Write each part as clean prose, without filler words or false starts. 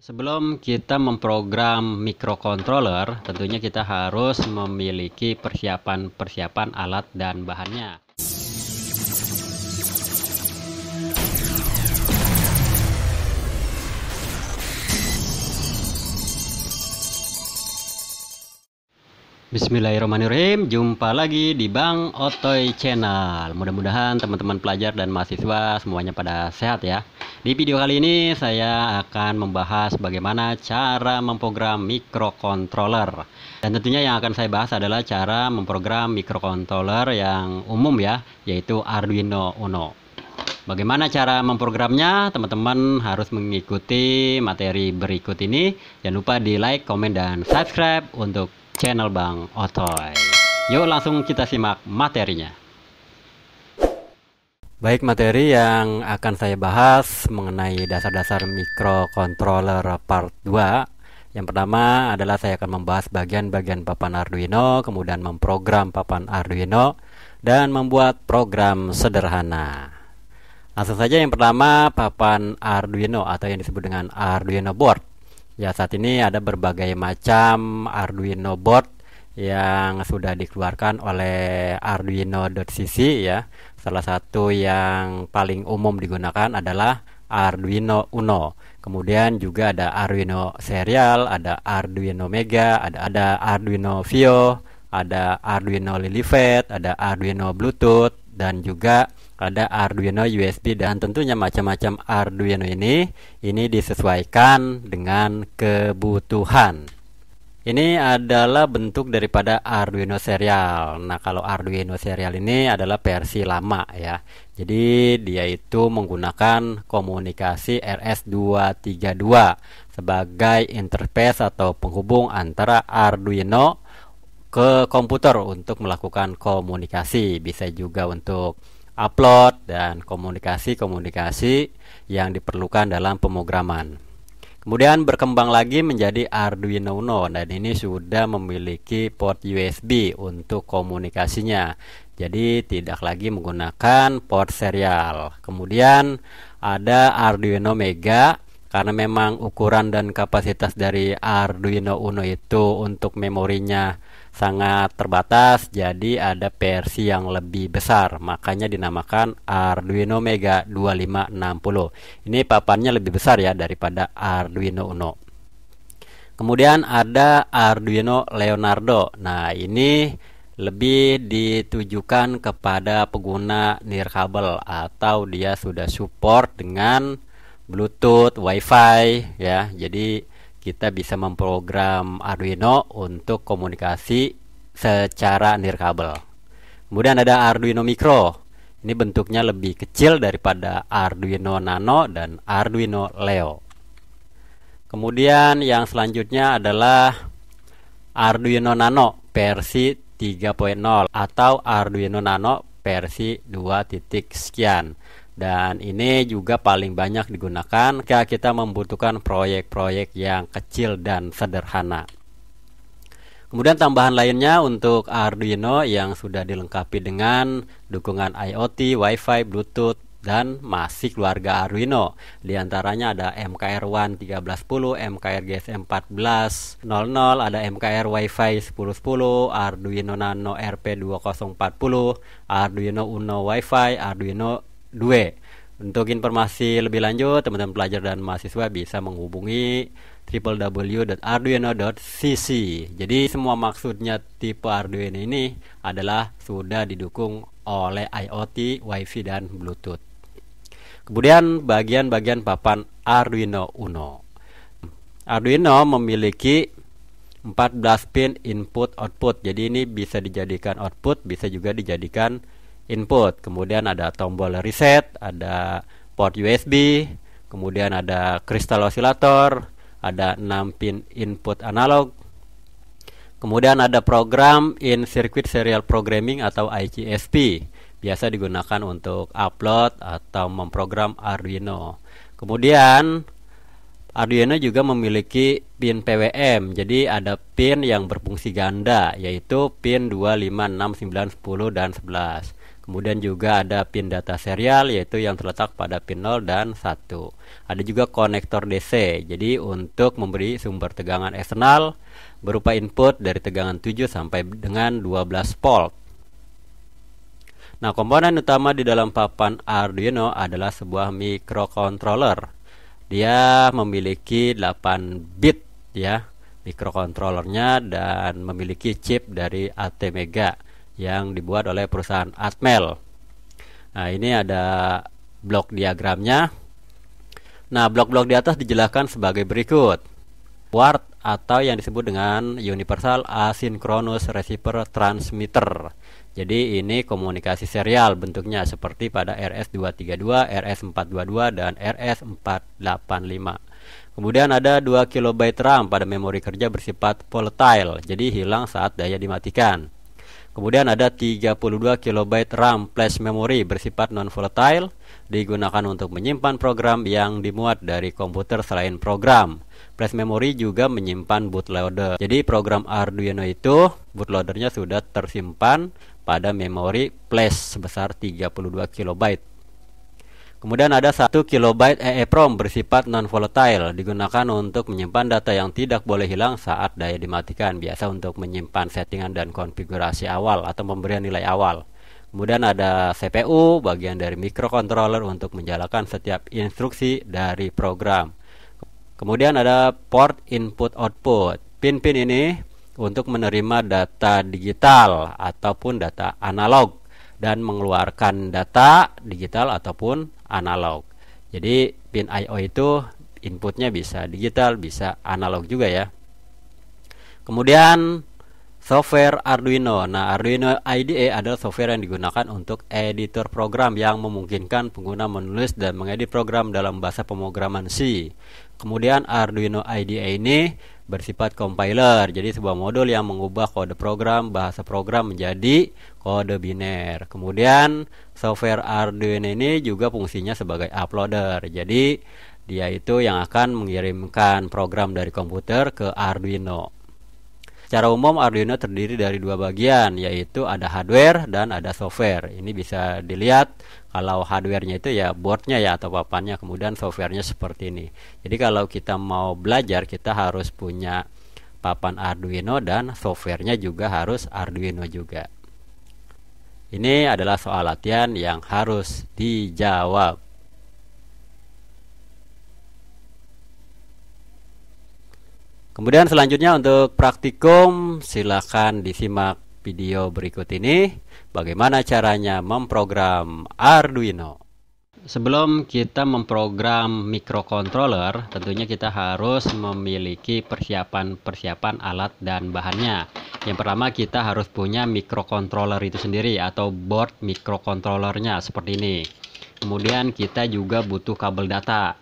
Sebelum kita memprogram microcontroller, tentunya kita harus memiliki persiapan alat dan bahannya. Bismillahirrahmanirrahim, jumpa lagi di Bang Otoy Channel. Mudah-mudahan teman-teman pelajar dan mahasiswa semuanya pada sehat ya. Di video kali ini saya akan membahas bagaimana cara memprogram microcontroller. Dan tentunya yang akan saya bahas adalah cara memprogram microcontroller yang umum ya, yaitu Arduino Uno. Bagaimana cara memprogramnya? Teman-teman harus mengikuti materi berikut ini. Jangan lupa di like, komen, dan subscribe untuk channel Bang Otoy. Yuk langsung kita simak materinya. Baik, materi yang akan saya bahas mengenai dasar-dasar microcontroller part 2. Yang pertama adalah saya akan membahas bagian-bagian papan Arduino, kemudian memprogram papan Arduino, dan membuat program sederhana. Langsung saja, yang pertama papan Arduino atau yang disebut dengan Arduino board. Ya, saat ini ada berbagai macam Arduino board yang sudah dikeluarkan oleh Arduino.cc ya. Salah satu yang paling umum digunakan adalah Arduino Uno. Kemudian juga ada Arduino serial, ada Arduino Mega, ada Arduino Vio, ada Arduino Lilifet, ada Arduino Bluetooth, dan juga ada Arduino USB. Dan tentunya macam-macam Arduino ini disesuaikan dengan kebutuhan. Ini adalah bentuk daripada Arduino serial. Nah, kalau Arduino serial ini adalah versi lama ya. Jadi dia itu menggunakan komunikasi RS232 sebagai interface atau penghubung antara Arduino ke komputer untuk melakukan komunikasi. Bisa juga untuk upload dan komunikasi yang diperlukan dalam pemrograman. Kemudian berkembang lagi menjadi Arduino Uno, dan ini sudah memiliki port USB untuk komunikasinya. Jadi tidak lagi menggunakan port serial. Kemudian ada Arduino Mega, karena memang ukuran dan kapasitas dari Arduino Uno itu untuk memorinya sangat terbatas, jadi ada versi yang lebih besar, makanya dinamakan Arduino Mega 2560. Ini papannya lebih besar ya daripada Arduino Uno. Kemudian ada Arduino Leonardo. Nah, ini lebih ditujukan kepada pengguna nirkabel atau dia sudah support dengan Bluetooth, Wi-Fi ya. Jadi kita bisa memprogram Arduino untuk komunikasi secara nirkabel. Kemudian ada Arduino Micro. Ini bentuknya lebih kecil daripada Arduino Nano dan Arduino Leo. Kemudian yang selanjutnya adalah Arduino Nano versi 3.0 atau Arduino Nano versi 2 sekian. Dan ini juga paling banyak digunakan ketika kita membutuhkan proyek-proyek yang kecil dan sederhana. Kemudian tambahan lainnya untuk Arduino yang sudah dilengkapi dengan dukungan IoT, Wi-Fi, Bluetooth, dan masih keluarga Arduino. Di antaranya ada MKR1 1310, MKR GSM 1400, ada MKR Wi-Fi 1010, Arduino Nano RP 2040, Arduino Uno Wi-Fi, Arduino 2. Untuk informasi lebih lanjut, teman-teman pelajar dan mahasiswa bisa menghubungi www.arduino.cc. Jadi semua maksudnya tipe Arduino ini adalah sudah didukung oleh IoT, Wi-Fi, dan Bluetooth. Kemudian bagian-bagian papan Arduino Uno. Arduino memiliki 14 pin input-output. Jadi ini bisa dijadikan output, bisa juga dijadikan input. Kemudian ada tombol reset, ada port USB, kemudian ada kristal osilator, ada 6 pin input analog. Kemudian ada program in circuit serial programming atau ICSP, biasa digunakan untuk upload atau memprogram Arduino. Kemudian Arduino juga memiliki pin PWM. Jadi ada pin yang berfungsi ganda, yaitu pin 2, 5, 6, 9, 10, dan 11. Kemudian juga ada pin data serial yaitu yang terletak pada pin 0 dan 1. Ada juga konektor DC. Jadi untuk memberi sumber tegangan eksternal berupa input dari tegangan 7 sampai dengan 12 volt. Nah, komponen utama di dalam papan Arduino adalah sebuah microcontroller. Dia memiliki 8 bit ya microcontrollernya dan memiliki chip dari ATmega yang dibuat oleh perusahaan Atmel. Nah, ini ada blok diagramnya. Nah, blok-blok di atas dijelaskan sebagai berikut. UART atau yang disebut dengan Universal Asynchronous Receiver Transmitter. Jadi ini komunikasi serial bentuknya seperti pada RS232, RS422 dan RS485. Kemudian ada 2 KB RAM pada memori kerja bersifat volatile, jadi hilang saat daya dimatikan. Kemudian ada 32 KB RAM flash memory bersifat non-volatile, digunakan untuk menyimpan program yang dimuat dari komputer selain program. Flash memory juga menyimpan bootloader. Jadi program Arduino itu bootloadernya sudah tersimpan pada memori flash sebesar 32 KB. Kemudian ada 1 KB EEPROM bersifat non-volatile, digunakan untuk menyimpan data yang tidak boleh hilang saat daya dimatikan, biasa untuk menyimpan settingan dan konfigurasi awal atau pemberian nilai awal. Kemudian ada CPU, bagian dari microcontroller untuk menjalankan setiap instruksi dari program. Kemudian ada port input-output. Pin-pin ini untuk menerima data digital ataupun data analog dan mengeluarkan data digital ataupun analog. Jadi pin I/O itu inputnya bisa digital, bisa analog juga ya. Kemudian software Arduino. Nah, Arduino IDE adalah software yang digunakan untuk editor program yang memungkinkan pengguna menulis dan mengedit program dalam bahasa pemrograman C. Kemudian Arduino IDE ini bersifat compiler, jadi sebuah modul yang mengubah kode program bahasa program menjadi kode biner. Kemudian software Arduino ini juga fungsinya sebagai uploader, jadi dia itu yang akan mengirimkan program dari komputer ke Arduino. Secara umum Arduino terdiri dari dua bagian, yaitu ada hardware dan ada software. Ini bisa dilihat kalau hardware-nya itu ya boardnya ya atau papannya, kemudian software-nya seperti ini. Jadi kalau kita mau belajar kita harus punya papan Arduino dan software-nya juga harus Arduino juga. Ini adalah soal latihan yang harus dijawab. Kemudian selanjutnya untuk praktikum silakan disimak video berikut ini bagaimana caranya memprogram Arduino. Sebelum kita memprogram microcontroller, tentunya kita harus memiliki persiapan alat dan bahannya. Yang pertama kita harus punya microcontroller itu sendiri atau board microcontrollernya seperti ini. Kemudian kita juga butuh kabel data.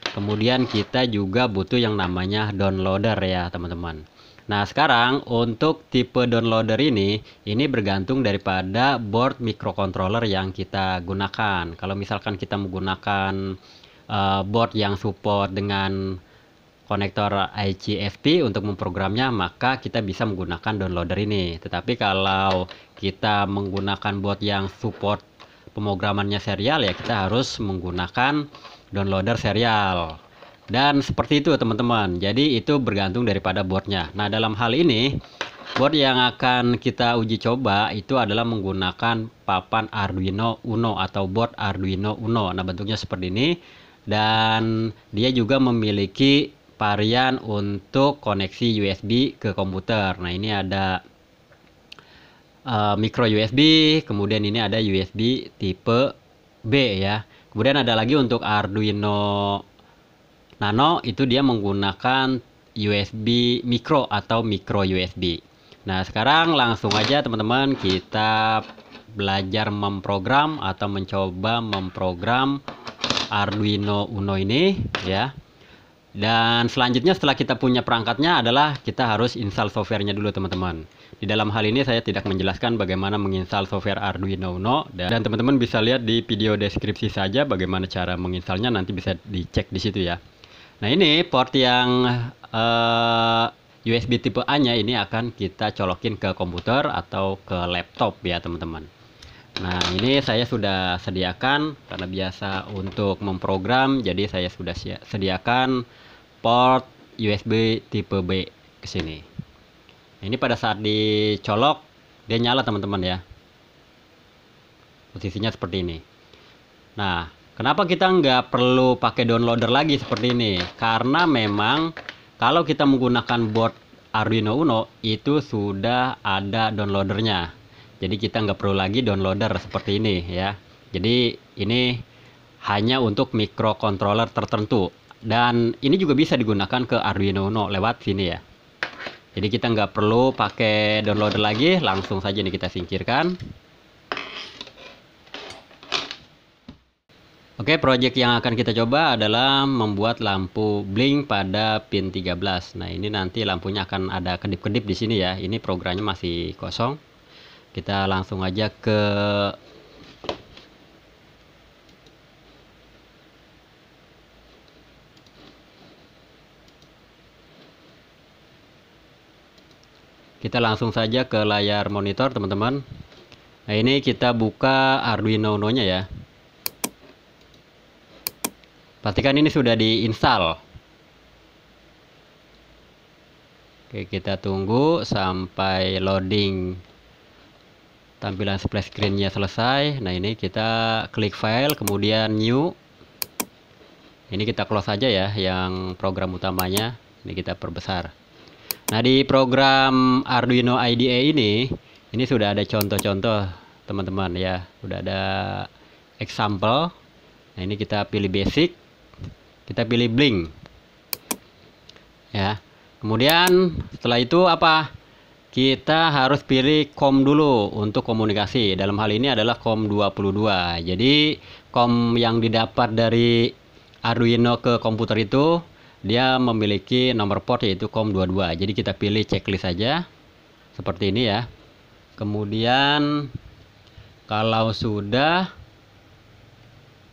Kemudian kita juga butuh yang namanya downloader ya teman-teman. Nah sekarang untuk tipe downloader ini bergantung daripada board microcontroller yang kita gunakan. Kalau misalkan kita menggunakan board yang support dengan konektor IGFT untuk memprogramnya, maka kita bisa menggunakan downloader ini. Tetapi kalau kita menggunakan board yang support pemrogramannya serial ya kita harus menggunakan downloader serial. Dan seperti itu teman-teman, jadi itu bergantung daripada boardnya. Nah dalam hal ini board yang akan kita uji coba itu adalah menggunakan papan Arduino Uno atau board Arduino Uno. Nah bentuknya seperti ini dan dia juga memiliki varian untuk koneksi USB ke komputer. Nah ini ada micro USB, kemudian ini ada USB tipe B ya. Kemudian ada lagi untuk Arduino Nano, itu dia menggunakan USB micro atau micro USB. Nah sekarang langsung aja teman-teman kita belajar memprogram atau mencoba memprogram Arduino Uno ini ya. Dan selanjutnya setelah kita punya perangkatnya adalah kita harus install softwarenya dulu teman-teman. Di dalam hal ini saya tidak menjelaskan bagaimana menginstal software Arduino Uno dan teman-teman bisa lihat di video deskripsi saja bagaimana cara menginstalnya, nanti bisa dicek di situ ya. Nah ini port yang USB tipe A nya ini akan kita colokin ke komputer atau ke laptop ya teman-teman. Nah, ini saya sudah sediakan karena biasa untuk memprogram, jadi saya sudah sediakan port USB tipe B ke sini. Ini pada saat dicolok dia nyala teman-teman ya. Posisinya seperti ini. Nah, kenapa kita nggak perlu pakai downloader lagi seperti ini? Karena memang kalau kita menggunakan board Arduino Uno itu sudah ada downloadernya. Jadi kita nggak perlu lagi downloader seperti ini ya. Jadi ini hanya untuk microcontroller tertentu. Dan ini juga bisa digunakan ke Arduino Uno lewat sini ya. Jadi kita nggak perlu pakai downloader lagi, langsung saja nih kita singkirkan. Oke, project yang akan kita coba adalah membuat lampu blink pada pin 13. Nah, ini nanti lampunya akan ada kedip-kedip di sini ya. Ini programnya masih kosong. Kita langsung aja ke layar monitor, teman-teman. Nah, ini kita buka Arduino Uno-nya ya. Pastikan ini sudah diinstal. Oke, kita tunggu sampai loading tampilan splash screen-nya selesai. Nah, ini kita klik file, kemudian new. Ini kita close saja ya, yang program utamanya. Ini kita perbesar. Nah, di program Arduino IDE ini sudah ada contoh-contoh teman-teman ya. Sudah ada example. Nah, ini kita pilih basic. Kita pilih blink. Ya. Kemudian setelah itu apa? Kita harus pilih COM dulu untuk komunikasi. Dalam hal ini adalah COM 22. Jadi COM yang didapat dari Arduino ke komputer itu dia memiliki nomor port yaitu COM 22. Jadi kita pilih checklist saja. Seperti ini ya. Kemudian kalau sudah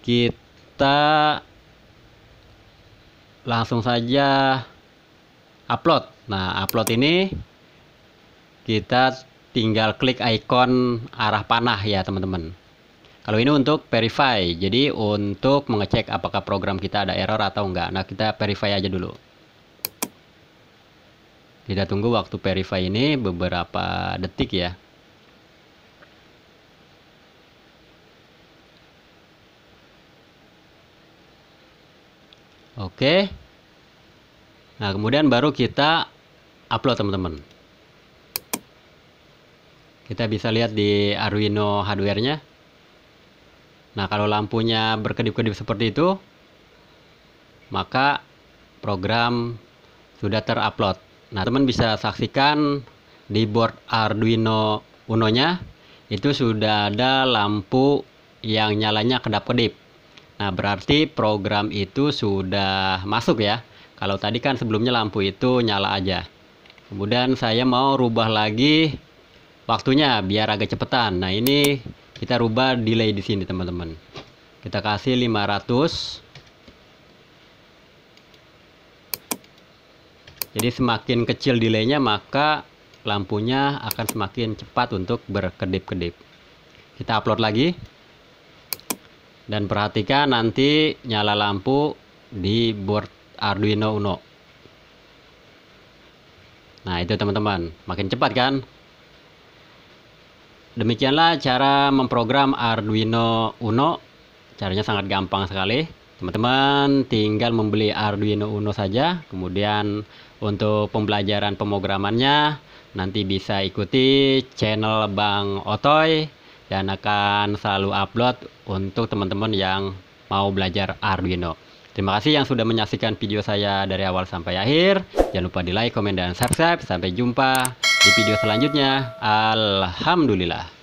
kita langsung saja upload. Nah, upload ini kita tinggal klik ikon arah panah ya teman-teman. Kalau ini untuk verify, jadi untuk mengecek apakah program kita ada error atau enggak. Nah, kita verify aja dulu. Kita tunggu waktu verify ini beberapa detik ya. Oke. Nah, kemudian baru kita upload teman-teman. Kita bisa lihat di Arduino hardware-nya. Nah, kalau lampunya berkedip-kedip seperti itu, maka program sudah terupload. Nah, teman bisa saksikan di board Arduino Uno-nya itu sudah ada lampu yang nyalanya kedap-kedip. Nah, berarti program itu sudah masuk ya. Kalau tadi kan sebelumnya lampu itu nyala aja. Kemudian saya mau rubah lagi waktunya biar agak cepetan. Nah, ini kita rubah delay di sini, teman-teman. Kita kasih 500. Jadi semakin kecil delaynya maka lampunya akan semakin cepat untuk berkedip-kedip. Kita upload lagi. Dan perhatikan nanti nyala lampu di board Arduino Uno. Nah, itu teman-teman, makin cepat kan? Demikianlah cara memprogram Arduino Uno. Caranya sangat gampang sekali. Teman-teman tinggal membeli Arduino Uno saja. Kemudian untuk pembelajaran pemrogramannya nanti bisa ikuti channel Bang Otoy. Dan akan selalu upload untuk teman-teman yang mau belajar Arduino. Terima kasih yang sudah menyaksikan video saya dari awal sampai akhir. Jangan lupa di like, komen, dan subscribe. Sampai jumpa di video selanjutnya. Alhamdulillah.